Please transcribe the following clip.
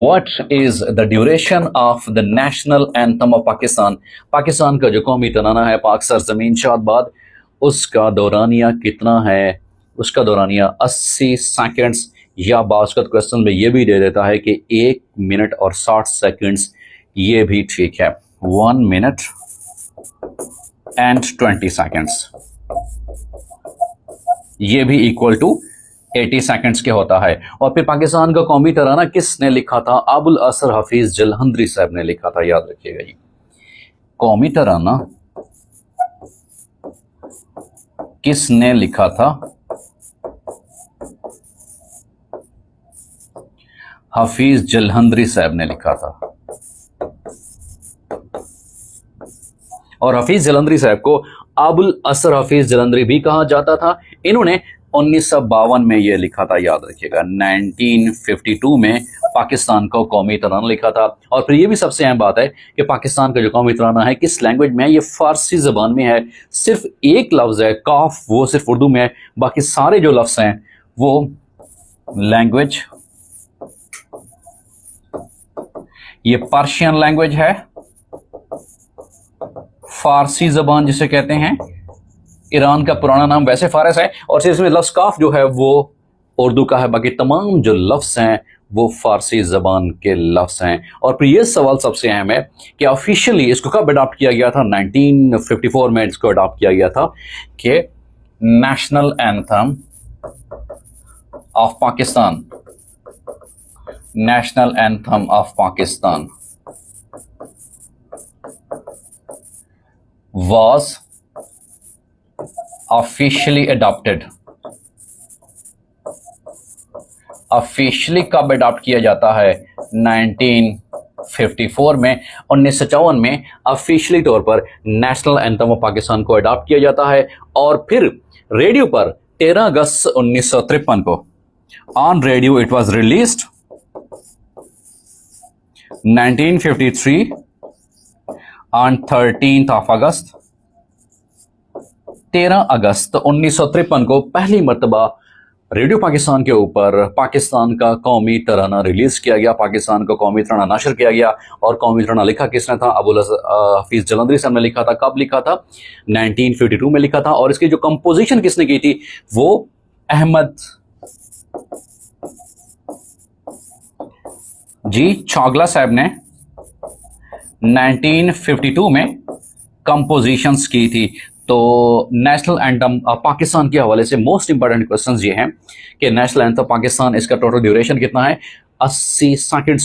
What is the duration of the national anthem of Pakistan? Pakistan का जो कौमी तराना है पाक सरजमीन शाद बाद, उसका दौरानिया कितना है? उसका दौरानिया 80 सेकंड्स, या बास्कत क्वेश्चन में ये भी दे देता है कि 1 मिनट और 60 सेकंड्स, ये भी ठीक है। 1 मिनट एंड 20 सेकंड्स, ये भी इक्वल टू 80 सेकंड्स के होता है। और फिर पाकिस्तान का कौमी तराना किसने लिखा था? अबुल असर हफीज जलहंदरी साहब ने लिखा था, याद रखिएगा। ये कौमी तराना किसने लिखा था? हफीज जलहंदरी साहब ने लिखा था। और हफीज जलंधरी साहब को अबुल असर हफीज जलंधरी भी कहा जाता था। इन्होंने 1952 में यह लिखा था, याद रखिएगा। 1952 में पाकिस्तान का कौमी तराना लिखा था। और फिर यह भी सबसे अहम बात है कि पाकिस्तान का जो कौमी तराना है किस लैंग्वेज में है? ये फारसी ज़बान में है। सिर्फ एक लफ्ज़ है काफ, वो सिर्फ उर्दू में है। बाकी सारे जो लफ्ज़ हैं वो लैंग्वेज, ये पर्शियन लैंग्वेज है, फारसी ज़बान जिसे कहते हैं। ईरान का पुराना नाम वैसे फारस है, और सिर्फ इसमें लफ्ज़ काफ जो है वो उर्दू का है। बाकी तमाम जो लफ्ज़ हैं वो फारसी ज़बान के लफ्ज़ हैं। और फिर ये सवाल सबसे अहम है कि ऑफिशियली इसको कब अडॉप्ट किया गया था? 1954 में इसको अडॉप्ट किया गया था कि national anthem of Pakistan, national anthem of Pakistan was officially adopted। Officially कब अडॉप्ट किया जाता है? 1954 में। 1954 में ऑफिशियली तौर पर नेशनल एंथम ऑफ पाकिस्तान को अडॉप्ट किया जाता है। और फिर रेडियो पर 13 अगस्त 1953 को on radio it was released. 1953 on 13th of August, 13 अगस्त 1953 को पहली मर्तबा रेडियो पाकिस्तान के ऊपर पाकिस्तान का कौमी तराना रिलीज किया गया, पाकिस्तान का कौमी तराना नशर किया गया। और कौमी तराना लिखा किसने था? अबुल हफीज जलंधरी साहब ने लिखा था। कब लिखा था? 1952 में लिखा था। और इसकी जो कंपोजिशन किसने की थी? वो अहमद जी चौगला साहब ने 1952 में कंपोजिशंस की थी। तो नेशनल एंथम पाकिस्तान के हवाले से मोस्ट इंपॉर्टेंट क्वेश्चंस ये हैं कि नेशनल एंथम पाकिस्तान, इसका टोटल ड्यूरेशन कितना है? 80 सेकंड्स।